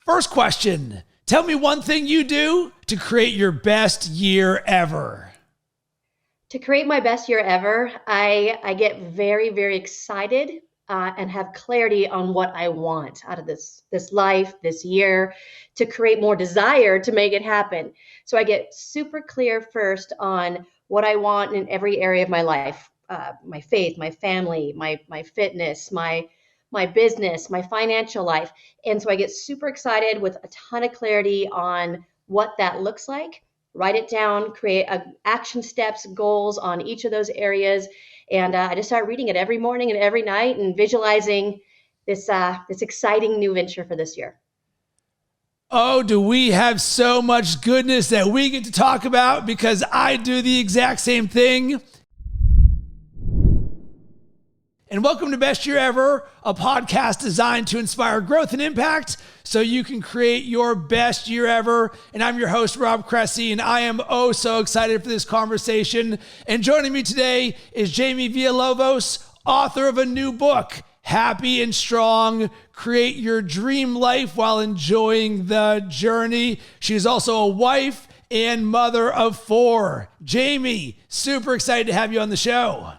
First question, tell me one thing you do to create your best year ever. To create my best year ever, I get very, very excited and have clarity on what I want out of this life, this year, to create more desire to make it happen. So I get super clear first on what I want in every area of my life, my faith, my family, my fitness, my business, my financial life. And so I get super excited with a ton of clarity on what that looks like. Write it down, create action steps, goals on each of those areas. And I just start reading it every morning and every night and visualizing this exciting new venture for this year. Oh, do we have so much goodness that we get to talk about, because I do the exact same thing. And welcome to Best Year Ever, a podcast designed to inspire growth and impact so you can create your best year ever. And I'm your host, Rob Cressy, and I am so excited for this conversation. And joining me today is Jaime Villalovos, author of a new book, Happy and Strong, Create Your Dream Life While Enjoying the Journey. She's also a wife and mother of 4. Jaime, super excited to have you on the show.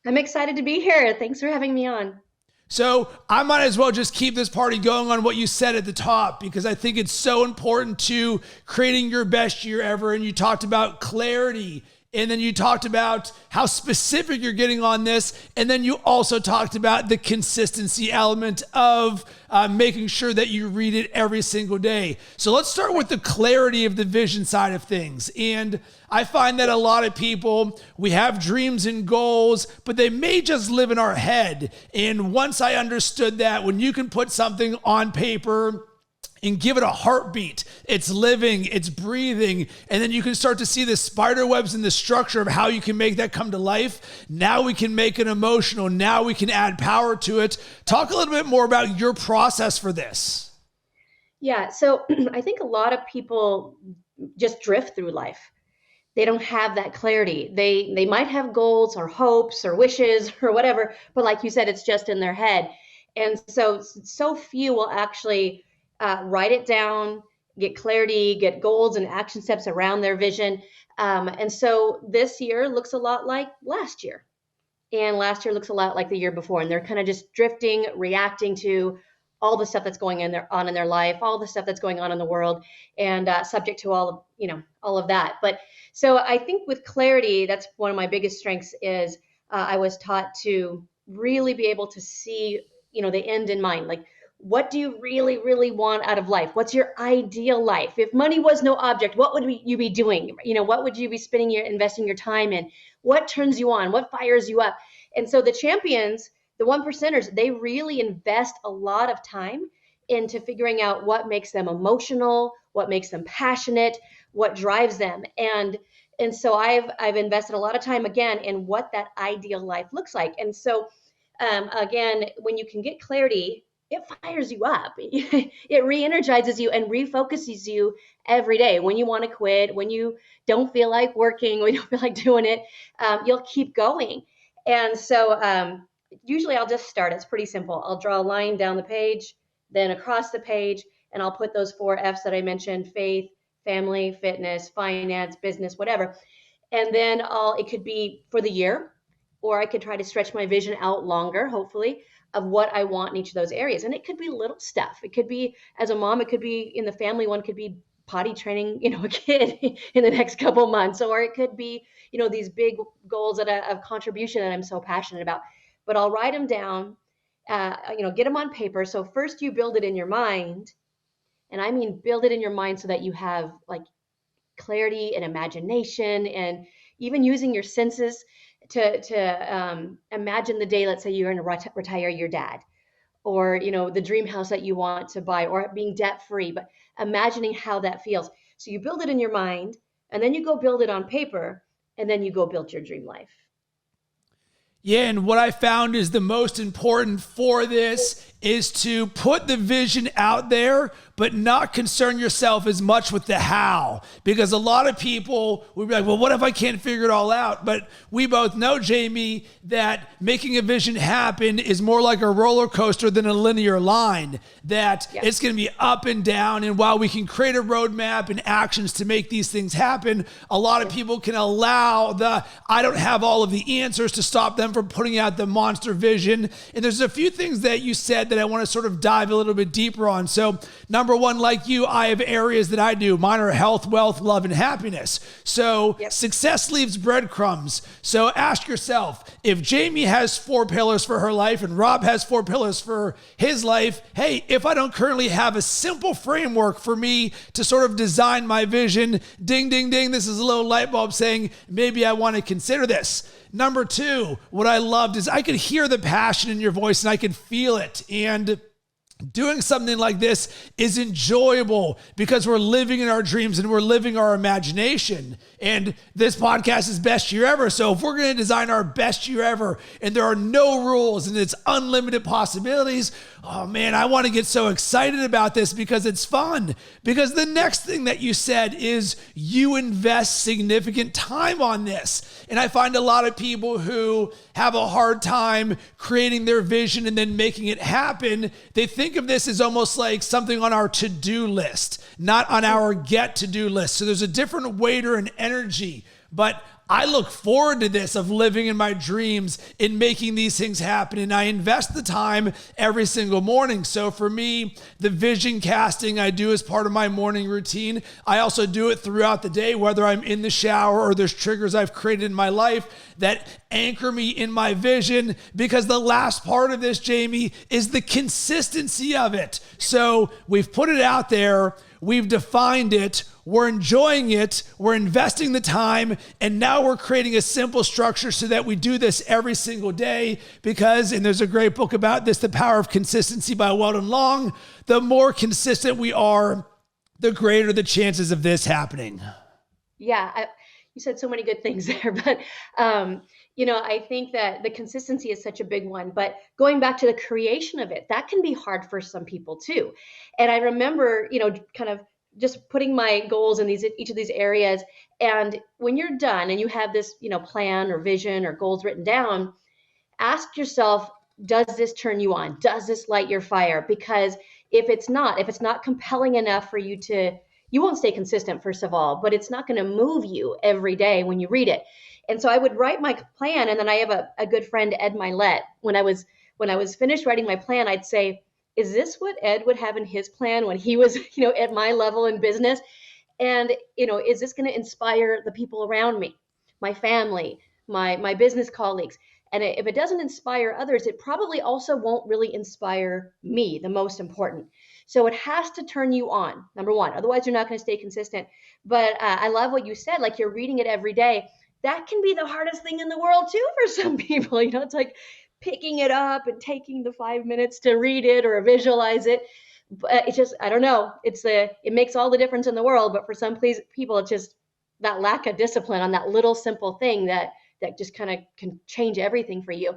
I'm excited to be here. Thanks for having me on. So I might as well just keep this party going on what you said at the top, because I think it's so important to creating your best year ever. And you talked about clarity, and then you talked about how specific you're getting on this. And then you also talked about the consistency element of making sure that you read it every single day. So let's start with the clarity of the vision side of things. And I find that a lot of people, we have dreams and goals, but they may just live in our head. And once I understood that, when you can put something on paper and give it a heartbeat, it's living, it's breathing, and then you can start to see the spider webs and the structure of how you can make that come to life. Now we can make it emotional. Now we can add power to it. Talk a little bit more about your process for this. Yeah, so I think a lot of people just drift through life. They don't have that clarity. They might have goals or hopes or wishes or whatever, but like you said, it's just in their head. And so few will actually write it down, get clarity, get goals and action steps around their vision. And so this year looks a lot like last year. And last year looks a lot like the year before. And they're kind of just drifting, reacting to all the stuff that's going on in their life, all the stuff that's going on in the world, and subject to all of that. But so I think with clarity, that's one of my biggest strengths is I was taught to really be able to see, the end in mind. Like, what do you really, really want out of life? What's your ideal life? If money was no object, what would you be doing? What would you be investing your time in? What turns you on? What fires you up? And so the champions, the 1%ers, they really invest a lot of time into figuring out what makes them emotional, what makes them passionate, what drives them. And so I've invested a lot of time again in what that ideal life looks like. And so again, when you can get clarity, it fires you up. It re-energizes you and refocuses you every day. When you want to quit, when you don't feel like working, when you don't feel like doing it, you'll keep going. And so usually I'll just start. It's pretty simple. I'll draw a line down the page, then across the page, and I'll put those 4 F's that I mentioned: faith, family, fitness, finance, business, whatever. And then it could be for the year, or I could try to stretch my vision out longer, hopefully, of what I want in each of those areas. And it could be little stuff. It could be, as a mom, it could be in the family one could be potty training, a kid in the next couple months, or it could be, these big goals of contribution that I'm so passionate about. But I'll write them down, get them on paper. So first you build it in your mind, and I mean build it in your mind so that you have like clarity and imagination, and even using your senses to imagine the day. Let's say you're going to retire your dad, or the dream house that you want to buy, or being debt free, but imagining how that feels. So you build it in your mind, and then you go build it on paper, and then you go build your dream life. Yeah, and what I found is the most important for this is to put the vision out there, but not concern yourself as much with the how. Because a lot of people would be like, well, what if I can't figure it all out? But we both know, Jaime, that making a vision happen is more like a roller coaster than a linear line, that it's going to be up and down. And while we can create a roadmap and actions to make these things happen, a lot of people can allow I don't have all of the answers to stop them from putting out the monster vision. And there's a few things that you said that I want to sort of dive a little bit deeper on. So number one, like you, I have areas that I do. Mine are health, wealth, love, and happiness. So success leaves breadcrumbs. So ask yourself, if Jaime has 4 pillars for her life and Rob has 4 pillars for his life, hey, if I don't currently have a simple framework for me to sort of design my vision, ding, ding, ding, this is a little light bulb saying, maybe I want to consider this. Number 2, what I loved is I could hear the passion in your voice and I could feel it. And doing something like this is enjoyable because we're living in our dreams and we're living our imagination. And this podcast is best year ever. So if we're going to design our best year ever and there are no rules and it's unlimited possibilities, oh man, I want to get so excited about this because it's fun. Because the next thing that you said is you invest significant time on this. And I find a lot of people who have a hard time creating their vision and then making it happen. They think of this as almost like something on our to-do list, not on our get-to-do list. So there's a different weight or an energy. But I look forward to this, of living in my dreams, in making these things happen. And I invest the time every single morning. So for me, the vision casting I do as part of my morning routine. I also do it throughout the day, whether I'm in the shower or there's triggers I've created in my life that anchor me in my vision. Because the last part of this, Jaime, is the consistency of it. So we've put it out there. We've defined it, we're enjoying it, we're investing the time, and now we're creating a simple structure so that we do this every single day because, and there's a great book about this, The Power of Consistency by Weldon Long, the more consistent we are, the greater the chances of this happening. Yeah, you said so many good things there, but I think that the consistency is such a big one, but going back to the creation of it, that can be hard for some people too. And I remember, kind of just putting my goals in each of these areas. And when you're done and you have this, plan or vision or goals written down, ask yourself, does this turn you on? Does this light your fire? Because if it's not compelling enough for you won't stay consistent, first of all, but it's not going to move you every day when you read it. And so I would write my plan, and then I have a good friend, Ed Mylett. When I was finished writing my plan, I'd say, is this what Ed would have in his plan when he was, at my level in business? And, is this going to inspire the people around me, my family, my business colleagues? And if it doesn't inspire others, it probably also won't really inspire me, the most important. So it has to turn you on, number one. Otherwise, you're not going to stay consistent. But I love what you said, like you're reading it every day. That can be the hardest thing in the world too for some people. It's like picking it up and taking the 5 minutes to read it or visualize it. But it's just, I don't know. It makes all the difference in the world. But for some people, it's just that lack of discipline on that little simple thing that just kind of can change everything for you.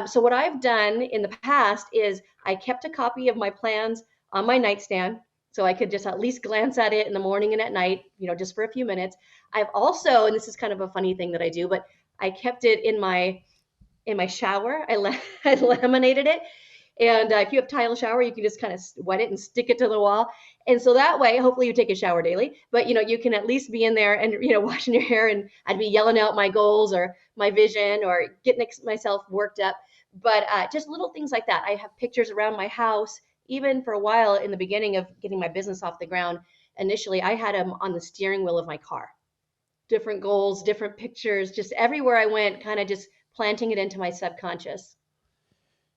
So what I've done in the past is I kept a copy of my plans on my nightstand, so I could just at least glance at it in the morning and at night, just for a few minutes. I've also, and this is kind of a funny thing that I do, but I kept it in my shower. I laminated it. And if you have tile shower, you can just kind of wet it and stick it to the wall. And so that way, hopefully you take a shower daily, but you can at least be in there and, washing your hair, and I'd be yelling out my goals or my vision or getting myself worked up. But just little things like that. I have pictures around my house. Even for a while in the beginning of getting my business off the ground, initially I had them on the steering wheel of my car. Different goals, different pictures, just everywhere I went, kind of just planting it into my subconscious.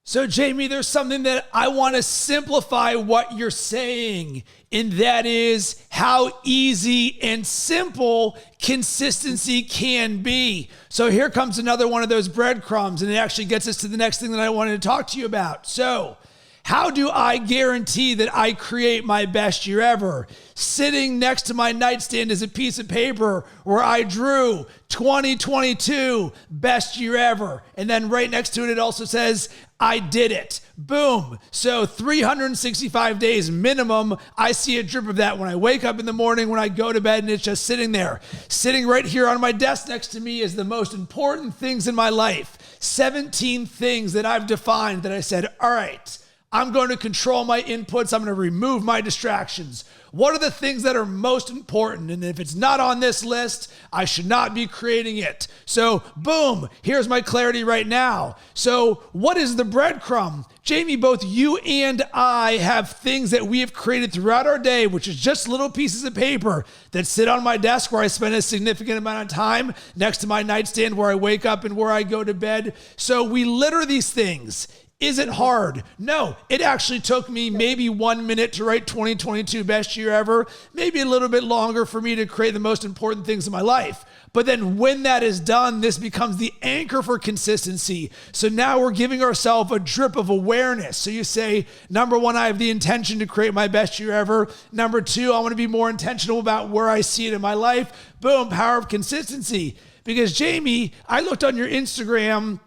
So Jaime, there's something that I want to simplify what you're saying, and that is how easy and simple consistency can be. So here comes another one of those breadcrumbs, and it actually gets us to the next thing that I wanted to talk to you about. So How do I guarantee that I create my best year ever? Sitting next to my nightstand is a piece of paper where I drew 2022 best year ever. And then right next to it, it also says, I did it. Boom. So 365 days minimum. I see a drip of that when I wake up in the morning, when I go to bed, and it's just sitting there. Sitting right here on my desk next to me is the most important things in my life. 17 things that I've defined that I said, all right, I'm going to control my inputs. I'm going to remove my distractions. What are the things that are most important? And if it's not on this list, I should not be creating it. So boom, here's my clarity right now. So what is the breadcrumb? Jaime, both you and I have things that we have created throughout our day, which is just little pieces of paper that sit on my desk where I spend a significant amount of time, next to my nightstand where I wake up and where I go to bed. So we litter these things. Is it hard? No, it actually took me maybe 1 minute to write 2022 best year ever, maybe a little bit longer for me to create the most important things in my life. But then when that is done, this becomes the anchor for consistency. So now we're giving ourselves a drip of awareness. So you say, number one, I have the intention to create my best year ever. Number two, I want to be more intentional about where I see it in my life. Boom, power of consistency. Because Jaime, I looked on your Instagram,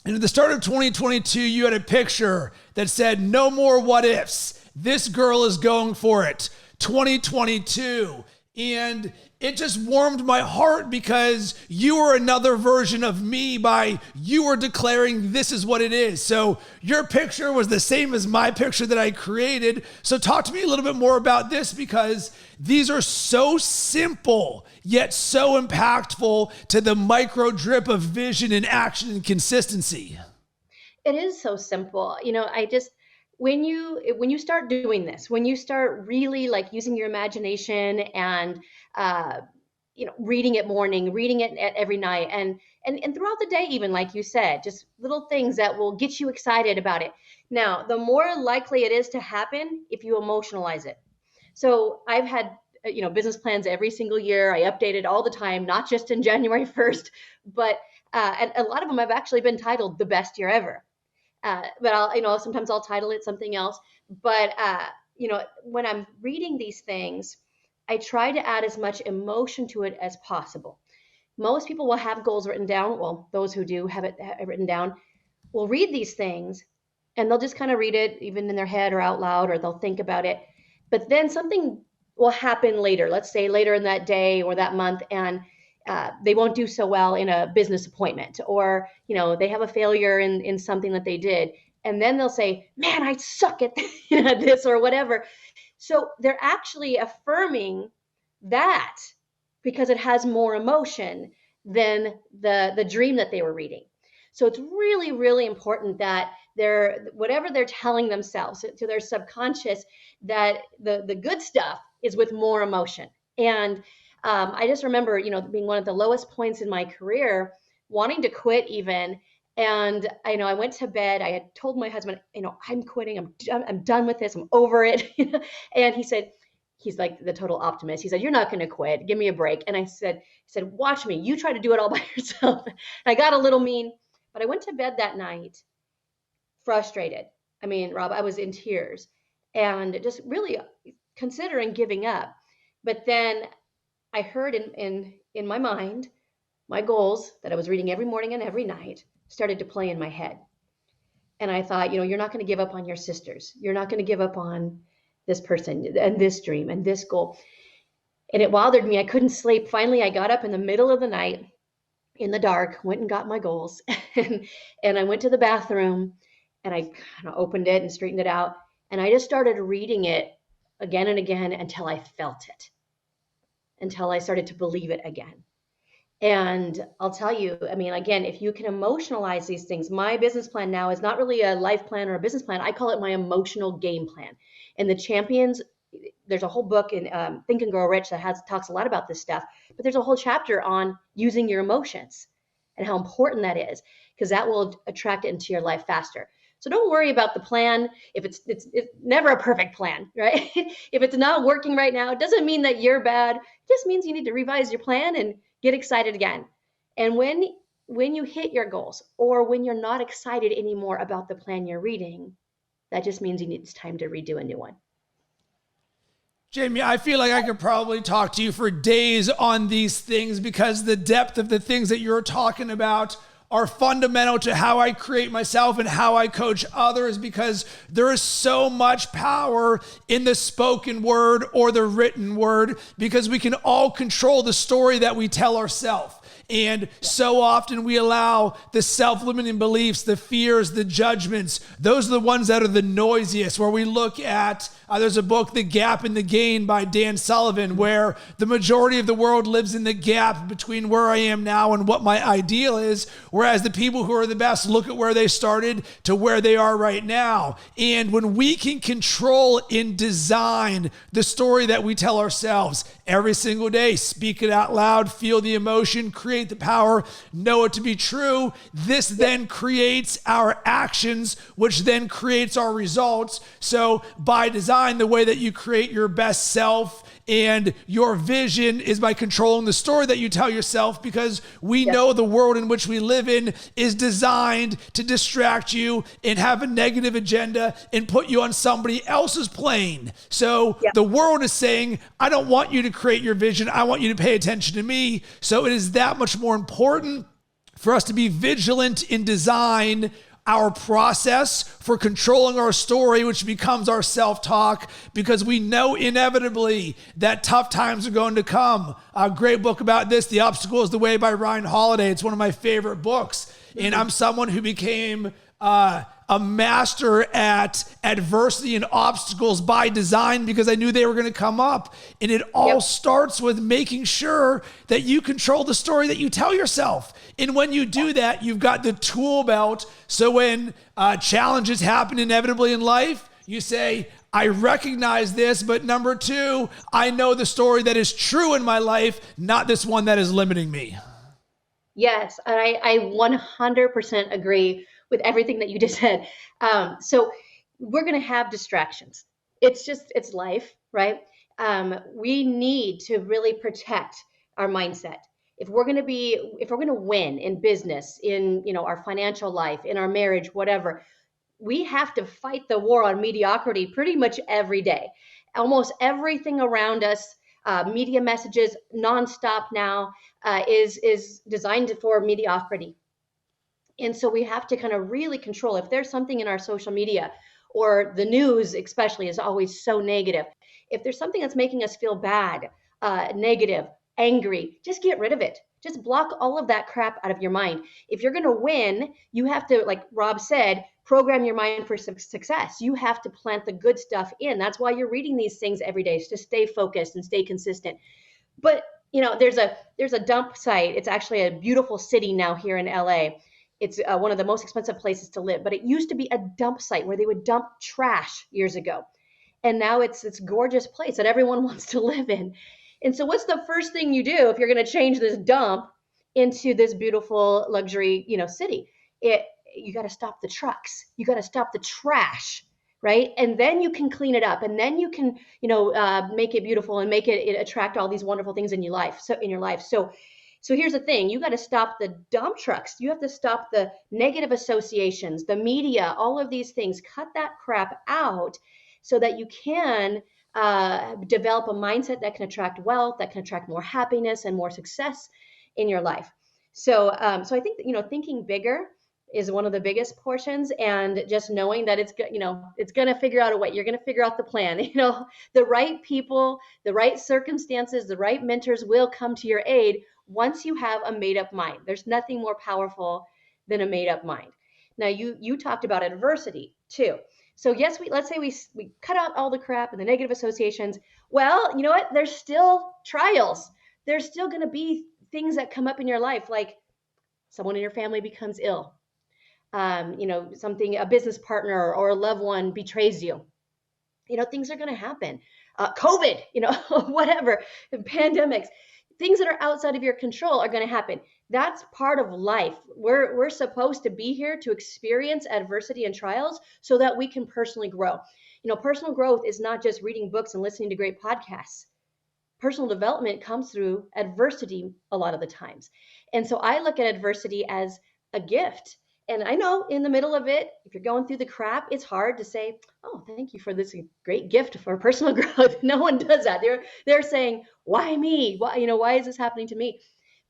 and at the start of 2022, you had a picture that said, no more what ifs. This girl is going for it. 2022. And it just warmed my heart because you were another version of me by you were declaring this is what it is. So your picture was the same as my picture that I created. So talk to me a little bit more about this, because these are so simple, yet so impactful to the micro drip of vision and action and consistency. It is so simple. When you start doing this, when you start really like using your imagination and reading it morning, reading it at every night, and throughout the day, even like you said, just little things that will get you excited about it. Now, the more likely it is to happen if you emotionalize it. So I've had business plans every single year. I update it all the time, not just in January 1st, but and a lot of them have actually been titled the best year ever. But sometimes I'll title it something else. But when I'm reading these things, I try to add as much emotion to it as possible. Most people will have goals written down. Well, those who do have it written down will read these things, and they'll just kind of read it even in their head or out loud, or they'll think about it. But then something will happen later, let's say later in that day or that month, and they won't do so well in a business appointment, or they have a failure in something that they did, and then they'll say, man, I suck at this or whatever. So they're actually affirming that because it has more emotion than the dream that they were reading. So it's really, really important that whatever they're telling themselves to their subconscious, that the good stuff is with more emotion. And I just remember, being one of the lowest points in my career, wanting to quit even. And I went to bed. I had told my husband, I'm quitting. I'm done with this. I'm over it. And he's like the total optimist. He said, you're not going to quit. Give me a break. And he said, watch me. You try to do it all by yourself. And I got a little mean, but I went to bed that night frustrated. I mean, Rob, I was in tears and just really considering giving up. But then I heard in my mind, my goals that I was reading every morning and every night started to play in my head. And I thought, you're not going to give up on your sisters. You're not going to give up on this person and this dream and this goal. And it bothered me. I couldn't sleep. Finally, I got up in the middle of the night in the dark, went and got my goals. and I went to the bathroom and I kind of opened it and straightened it out. And I just started reading it again and again until I felt it, until I started to believe it again. And I'll tell you, again, if you can emotionalize these things, my business plan now is not really a life plan or a business plan. I call it my emotional game plan. And the champions, there's a whole book in Think and Grow Rich that talks a lot about this stuff, but there's a whole chapter on using your emotions and how important that is, because that will attract it into your life faster. So don't worry about the plan. If it's never a perfect plan, right? If it's not working right now, it doesn't mean that you're bad. It just means you need to revise your plan and get excited again. And when you hit your goals, or when you're not excited anymore about the plan you're reading, That just means it's time to redo a new one. Jamie, I feel like I could probably talk to you for days on these things because the depth of the things that you're talking about are fundamental to how I create myself and how I coach others, because there is so much power in the spoken word or the written word, because we can all control the story that we tell ourselves. And so often we allow the self-limiting beliefs, the fears, the judgments. Those are the ones that are the noisiest, where we look at, there's a book, The Gap and the Gain by Dan Sullivan, where the majority of the world lives in the gap between where I am now and what my ideal is. Whereas the people who are the best look at where they started to where they are right now. And when we can control and design the story that we tell ourselves every single day, speak it out loud, feel the emotion, create the power, know it to be true. This then creates our actions, which then creates our results. So by design, the way that you create your best self and your vision is by controlling the story that you tell yourself, because we know the world in which we live in is designed to distract you and have a negative agenda and put you on somebody else's plane. So the world is saying, I don't want you to create your vision. I want you to pay attention to me. So it is that much more important for us to be vigilant in design, our process for controlling our story, which becomes our self-talk, because we know inevitably that tough times are going to come. A great book about this, The Obstacle is the Way by Ryan Holiday. It's one of my favorite books. And I'm someone who became a master at adversity and obstacles by design, because I knew they were going to come up. And it all starts with making sure that you control the story that you tell yourself. And when you do that, you've got the tool belt. So when challenges happen inevitably in life, you say, I recognize this, but number two, I know the story that is true in my life, not this one that is limiting me. Yes, I 100% agree with everything that you just said. So we're going to have distractions. It's life, right? We need to really protect our mindset. If we're going to win in business, in, our financial life, in our marriage, whatever, we have to fight the war on mediocrity pretty much every day. Almost everything around us, media messages nonstop now, is designed for mediocrity. And so we have to kind of really control if there's something in our social media, or the news especially is always so negative. If there's something that's making us feel bad, negative, angry, just get rid of it. Just block all of that crap out of your mind. If you're going to win, you have to, like Rob said, program your mind for success. You have to plant the good stuff in. That's why you're reading these things every day, to stay focused and stay consistent. But there's a dump site. It's actually a beautiful city now here in LA. It's one of the most expensive places to live, but it used to be a dump site where they would dump trash years ago. And now it's this gorgeous place that everyone wants to live in. And so what's the first thing you do if you're going to change this dump into this beautiful luxury, city? You got to stop the trucks. You got to stop the trash, right? And then you can clean it up, and then you can, make it beautiful and make it attract all these wonderful things in your life. So here's the thing, you got to stop the dump trucks. You have to stop the negative associations, the media, all of these things. Cut that crap out so that you can develop a mindset that can attract wealth, that can attract more happiness and more success in your life. So I think that, thinking bigger is one of the biggest portions, and just knowing that it's going to figure out a way. You're going to figure out the plan. The right people, the right circumstances, the right mentors will come to your aid once you have a made up mind. There's nothing more powerful than a made up mind. Now you talked about adversity too. So yes, let's say we cut out all the crap and the negative associations. Well, you know what? There's still trials. There's still going to be things that come up in your life, like someone in your family becomes ill. A business partner or a loved one betrays you. Things are going to happen. COVID, whatever, pandemics, things that are outside of your control are going to happen. That's part of life. We're supposed to be here to experience adversity and trials so that we can personally grow. Personal growth is not just reading books and listening to great podcasts. Personal development comes through adversity a lot of the times. And so I look at adversity as a gift. And I know in the middle of it, if you're going through the crap, it's hard to say, "Oh, thank you for this great gift for personal growth." No one does that. They're saying, "Why me? Why is this happening to me?"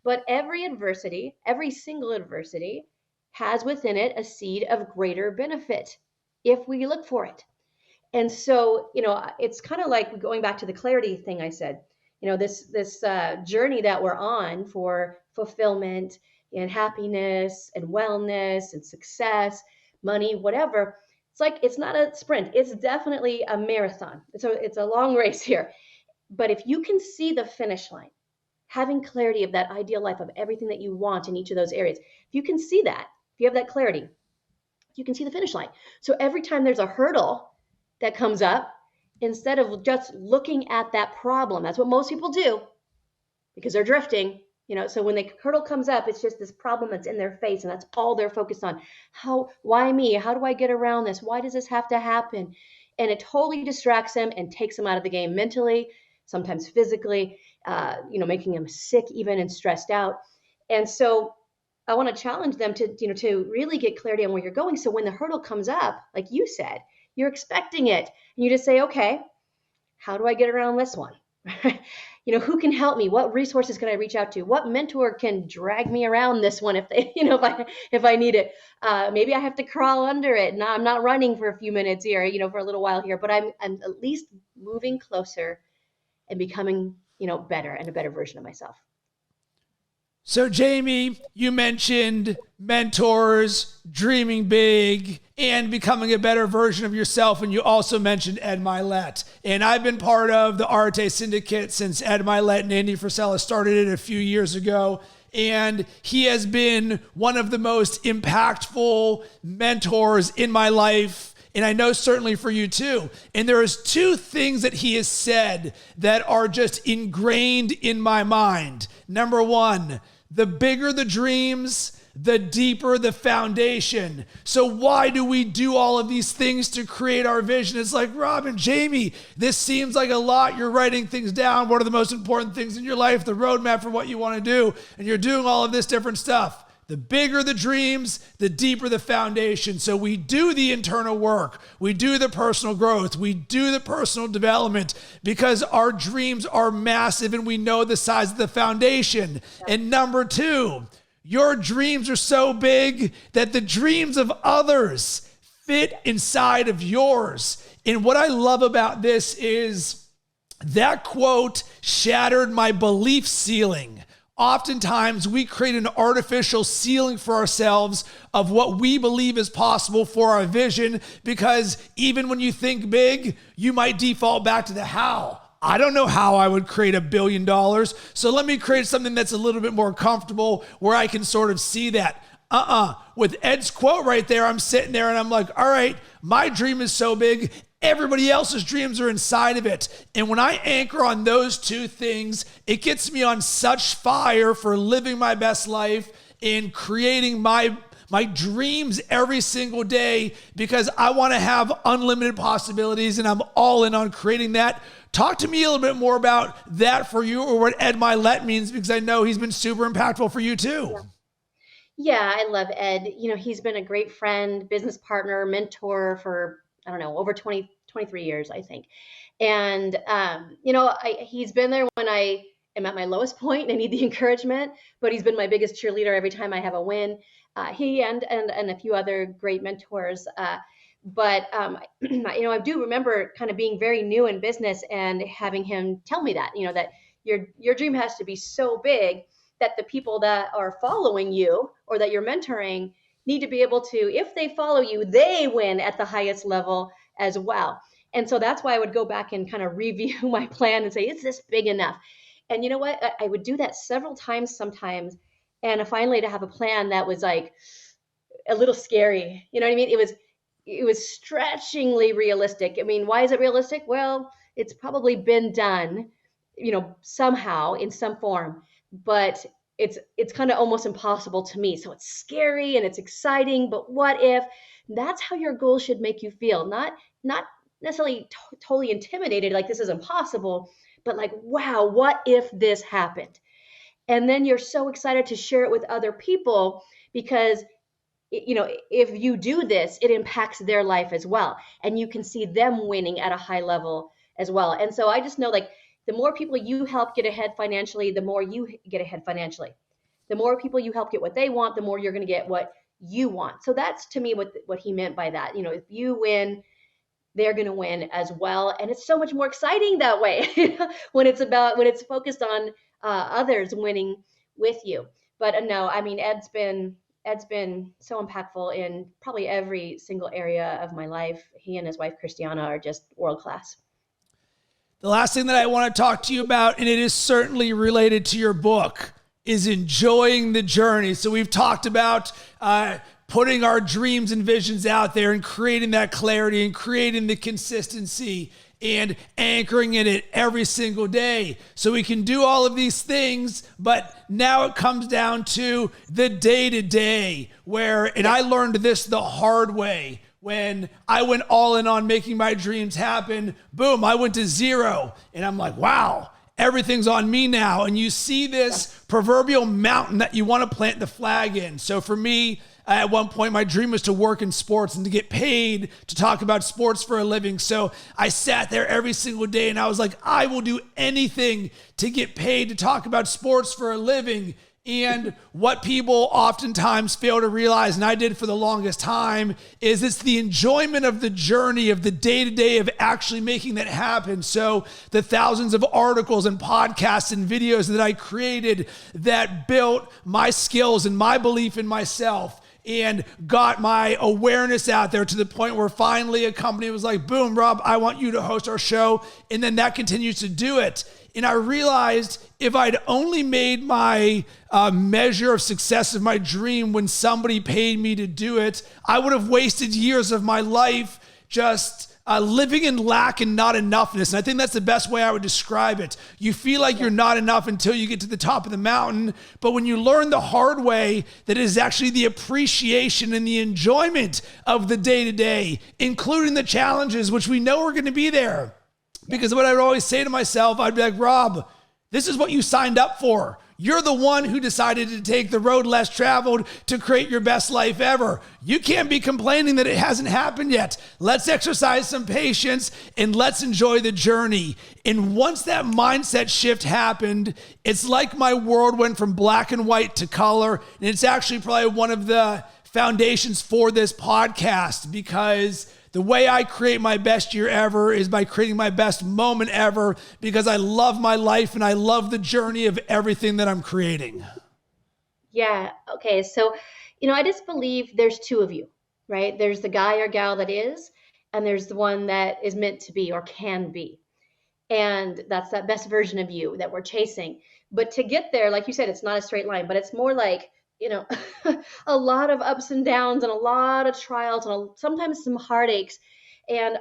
But every adversity, every single adversity has within it a seed of greater benefit if we look for it. And so, it's kind of like going back to the clarity thing I said. This journey that we're on for fulfillment and happiness and wellness and success, money, whatever. It's like it's not a sprint. It's definitely a marathon. It's a long race here. But if you can see the finish line, having clarity of that ideal life of everything that you want in each of those areas, if you can see that, if you have that clarity, you can see the finish line. So every time there's a hurdle that comes up, instead of just looking at that problem, that's what most people do because they're drifting. So when the hurdle comes up, it's just this problem that's in their face, and that's all they're focused on. Why me? How do I get around this? Why does this have to happen? And it totally distracts them and takes them out of the game mentally, sometimes physically, making them sick even and stressed out. And so I want to challenge them to really get clarity on where you're going. So when the hurdle comes up, like you said, you're expecting it, and you just say, okay, how do I get around this one? Who can help me? What resources can I reach out to? What mentor can drag me around this one if I need it? Maybe I have to crawl under it. And I'm not running for a few minutes here, for a little while here, but I'm at least moving closer and becoming, better and a better version of myself. So, Jaime, you mentioned mentors, dreaming big, and becoming a better version of yourself. And you also mentioned Ed Mylett. And I've been part of the Arte Syndicate since Ed Mylett and Andy Frisella started it a few years ago. And he has been one of the most impactful mentors in my life. And I know certainly for you too. And there is two things that he has said that are just ingrained in my mind. Number one, the bigger the dreams, the deeper the foundation. So why do we do all of these things to create our vision? It's like, Rob and Jaime, this seems like a lot. You're writing things down. What are the most important things in your life? The roadmap for what you want to do. And you're doing all of this different stuff. The bigger the dreams, the deeper the foundation. So we do the internal work. We do the personal growth. We do the personal development because our dreams are massive and we know the size of the foundation. And number two, your dreams are so big that the dreams of others fit inside of yours. And what I love about this is that quote shattered my belief ceiling. Oftentimes, we create an artificial ceiling for ourselves of what we believe is possible for our vision because even when you think big, you might default back to the how. I don't know how I would create $1 billion, so let me create something that's a little bit more comfortable where I can sort of see that. With Ed's quote right there, I'm sitting there and I'm like, all right, my dream is so big. Everybody else's dreams are inside of it. And when I anchor on those two things, it gets me on such fire for living my best life and creating my dreams every single day because I want to have unlimited possibilities and I'm all in on creating that. Talk to me a little bit more about that for you or what Ed Mylett means because I know he's been super impactful for you too. Yeah, I love Ed. He's been a great friend, business partner, mentor for, I don't know, over 23 years, I think. And, he's been there when I am at my lowest point and I need the encouragement, but he's been my biggest cheerleader every time I have a win. He and a few other great mentors. But I do remember kind of being very new in business and having him tell me that, that your dream has to be so big that the people that are following you or that you're mentoring need to be able to, if they follow you, they win at the highest level as well. And so that's why I would go back and kind of review my plan and say, is this big enough? And you know what? I would do that several times sometimes. And finally to have a plan that was like a little scary. You know what I mean? It was stretchingly realistic. I mean, why is it realistic? Well, it's probably been done, somehow in some form, but it's kind of almost impossible to me. So it's scary and it's exciting, but what if? That's how your goal should make you feel. Not necessarily totally intimidated, like this is impossible, but like, wow, what if this happened? And then you're so excited to share it with other people because if you do this, it impacts their life as well. And you can see them winning at a high level as well. And so I just know, like, the more people you help get ahead financially, the more you get ahead financially. The more people you help get what they want, the more you're going to get what you want. So that's, to me, what he meant by that. If you win, they're going to win as well. And it's so much more exciting that way when it's focused on others winning with you. But no, I mean, Ed's been so impactful in probably every single area of my life. He and his wife Christiana are just world class. The last thing that I want to talk to you about, and it is certainly related to your book, is enjoying the journey. So we've talked about putting our dreams and visions out there and creating that clarity and creating the consistency and anchoring in it every single day. So we can do all of these things, but now it comes down to the day-to-day and I learned this the hard way. When I went all in on making my dreams happen, boom, I went to zero. And I'm like, wow, everything's on me now. And you see this proverbial mountain that you want to plant the flag in. So for me, at one point, my dream was to work in sports and to get paid to talk about sports for a living. So I sat there every single day and I was like, I will do anything to get paid to talk about sports for a living. And what people oftentimes fail to realize, and I did for the longest time, is it's the enjoyment of the journey of the day-to-day of actually making that happen. So the thousands of articles and podcasts and videos that I created that built my skills and my belief in myself and got my awareness out there to the point where finally a company was like, boom, Rob, I want you to host our show. And then that continues to do it. And I realized if I'd only made my measure of success of my dream when somebody paid me to do it, I would have wasted years of my life just living in lack and not enoughness. And I think that's the best way I would describe it. You feel like you're not enough until you get to the top of the mountain. But when you learn the hard way that it is actually the appreciation and the enjoyment of the day-to-day, including the challenges, which we know are going to be there. Because what I would always say to myself, I'd be like, Rob, this is what you signed up for. You're the one who decided to take the road less traveled to create your best life ever. You can't be complaining that it hasn't happened yet. Let's exercise some patience and let's enjoy the journey. And once that mindset shift happened, it's like my world went from black and white to color. And it's actually probably one of the foundations for this podcast, because the way I create my best year ever is by creating my best moment ever, because I love my life and I love the journey of everything that I'm creating. Yeah. Okay. So, I just believe there's two of you, right? There's the guy or gal that is, and there's the one that is meant to be or can be. And that's that best version of you that we're chasing. But to get there, like you said, it's not a straight line, but it's more like, a lot of ups and downs and a lot of trials and sometimes some heartaches and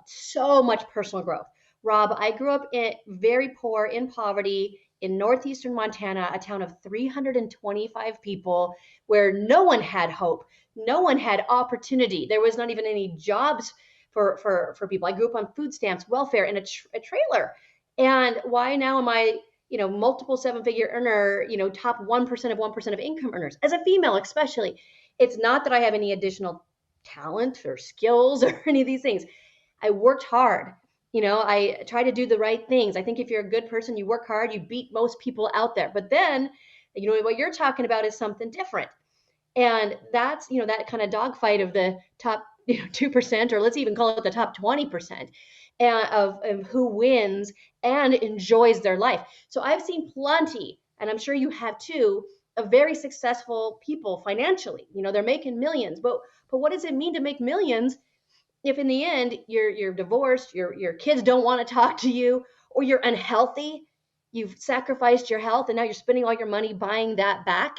so much personal growth. Rob, I grew up very poor in poverty in northeastern Montana, a town of 325 people where no one had hope. No one had opportunity. There was not even any jobs for people. I grew up on food stamps, welfare, in a trailer. And why now am I multiple seven-figure earner, top 1% of 1% of income earners, as a female especially? It's not that I have any additional talent or skills or any of these things. I worked hard. I try to do the right things. I think if you're a good person, you work hard, you beat most people out there. But then, what you're talking about is something different. And that's, that kind of dogfight of the top 2%, or let's even call it the top 20%. Of who wins and enjoys their life. So I've seen plenty, and I'm sure you have too, of very successful people financially. They're making millions, but what does it mean to make millions if in the end you're divorced, your kids don't want to talk to you, or you're unhealthy, you've sacrificed your health, and now you're spending all your money buying that back?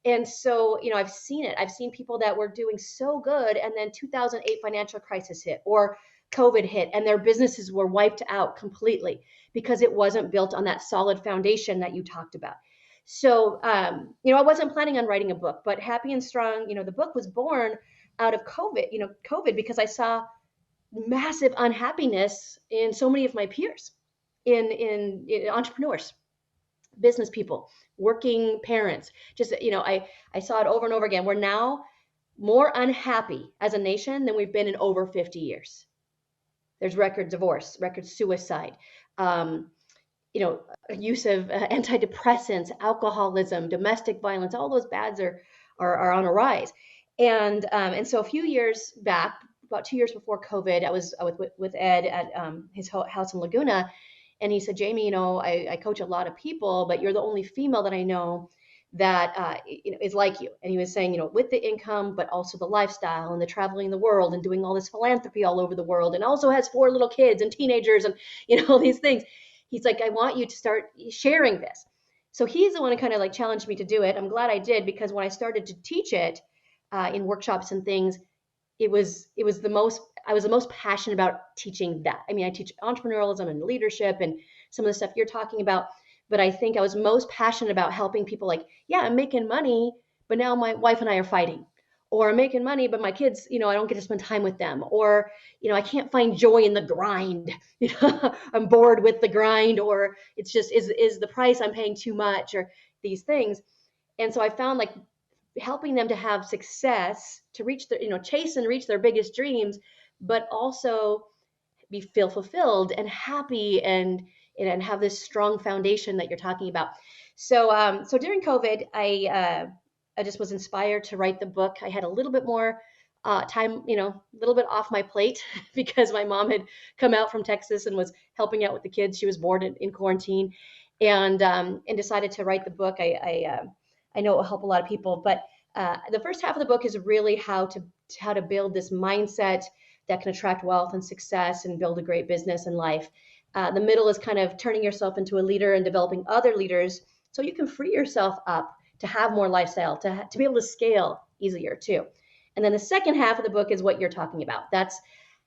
And so, I've seen it. I've seen people that were doing so good, and then 2008 financial crisis hit, or COVID hit, and their businesses were wiped out completely because it wasn't built on that solid foundation that you talked about. So, I wasn't planning on writing a book, but Happy and Strong, the book was born out of COVID, because I saw massive unhappiness in so many of my peers, in entrepreneurs. business people, working parents. Just, I saw it over and over again. We're now more unhappy as a nation than we've been in over 50 years. There's record divorce, record suicide, um, use of antidepressants, alcoholism, domestic violence. All those bads are on a rise. And so a few years back, about 2 years before COVID, I was with Ed at his house in Laguna, and he said, Jamie, I coach a lot of people, but you're the only female that I know that is like you. And he was saying, with the income, but also the lifestyle and the traveling the world and doing all this philanthropy all over the world, and also has 4 little kids and teenagers and all these things. He's like, I want you to start sharing this. So he's the one who kind of like challenged me to do it. I'm glad I did, because when I started to teach it in workshops and things, I was the most passionate about teaching that. I mean, I teach entrepreneurialism and leadership and some of the stuff you're talking about, but I think I was most passionate about helping people like, yeah, I'm making money, but now my wife and I are fighting. Or I'm making money, but my kids, I don't get to spend time with them. Or, I can't find joy in the grind. I'm bored with the grind, or it's just, is the price I'm paying too much, or these things. And so I found like helping them to have success, to reach their, chase and reach their biggest dreams, but also feel fulfilled and happy and have this strong foundation that you're talking about. So during COVID, I just was inspired to write the book. I had a little bit more time, a little bit off my plate because my mom had come out from Texas and was helping out with the kids. She was bored in quarantine, and decided to write the book. I know it will help a lot of people, but the first half of the book is really how to build this mindset that can attract wealth and success and build a great business and life. The middle is kind of turning yourself into a leader and developing other leaders so you can free yourself up to have more lifestyle, to be able to scale easier too. And then the second half of the book is what you're talking about. That's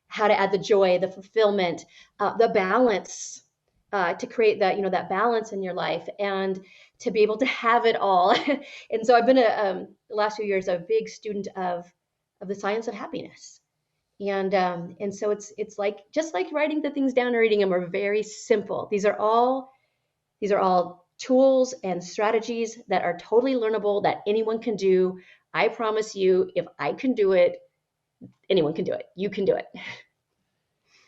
how to add the joy, the fulfillment, the balance, to create that, that balance in your life and to be able to have it all. And so I've been the last few years a big student of the science of happiness. And so it's like, just like writing the things down and reading them are very simple. These are all tools and strategies that are totally learnable, that anyone can do. I promise you, if I can do it, anyone can do it. You can do it.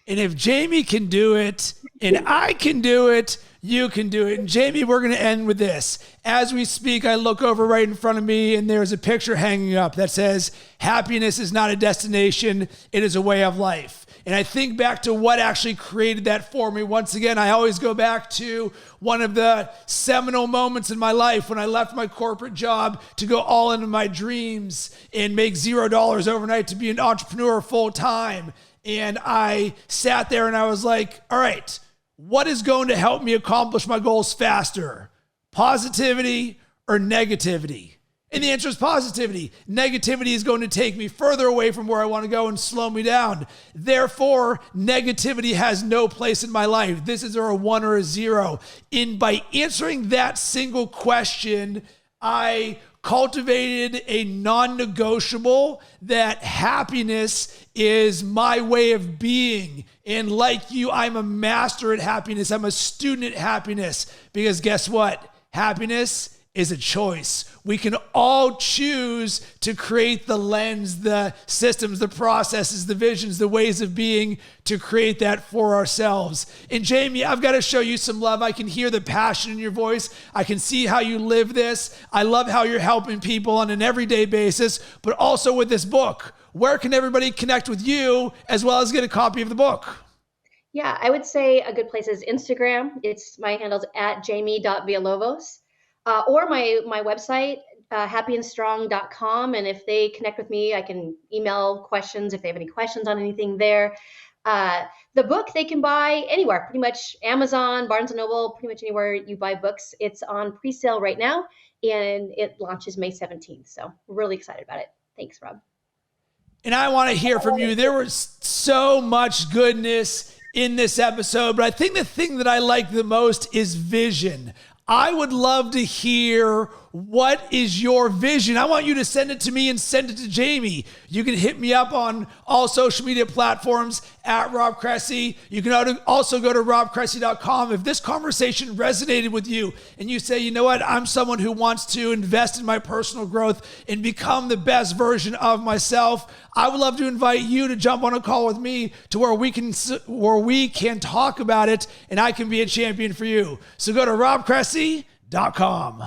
And if Jamie can do it, and I can do it, you can do it. And Jamie, we're going to end with this. As we speak, I look over right in front of me, and there's a picture hanging up that says, happiness is not a destination, it is a way of life. And I think back to what actually created that for me. Once again, I always go back to one of the seminal moments in my life when I left my corporate job to go all into my dreams and make $0 overnight to be an entrepreneur full time. And I sat there and I was like, all right, what is going to help me accomplish my goals faster? Positivity or negativity? And the answer is positivity. Negativity is going to take me further away from where I want to go and slow me down. Therefore, negativity has no place in my life. This is a 1 or a 0. And by answering that single question, I cultivated a non-negotiable that happiness is my way of being. And like you, I'm a master at happiness. I'm a student at happiness. Because guess what? Happiness is a choice. We can all choose to create the lens, the systems, the processes, the visions, the ways of being to create that for ourselves. And Jamie, I've got to show you some love. I can hear the passion in your voice. I can see how you live this. I love how you're helping people on an everyday basis, but also with this book. Where can everybody connect with you as well as get a copy of the book? Yeah, I would say a good place is Instagram. My handle's at jamie.villalovos. Or my website, happyandstrong.com. And if they connect with me, I can email questions if they have any questions on anything there. The book they can buy anywhere, pretty much Amazon, Barnes & Noble, pretty much anywhere you buy books. It's on pre-sale right now, and it launches May 17th. So we're really excited about it. Thanks, Rob. And I want to hear from you. There was so much goodness in this episode, but I think the thing that I like the most is vision. I would love to hear What is your vision? I want you to send it to me and send it to Jamie. You can hit me up on all social media platforms at Rob Cressy. You can also go to robcressy.com. If this conversation resonated with you and you say, you know what, I'm someone who wants to invest in my personal growth and become the best version of myself, I would love to invite you to jump on a call with me to where we can talk about it and I can be a champion for you. So go to robcressy.com.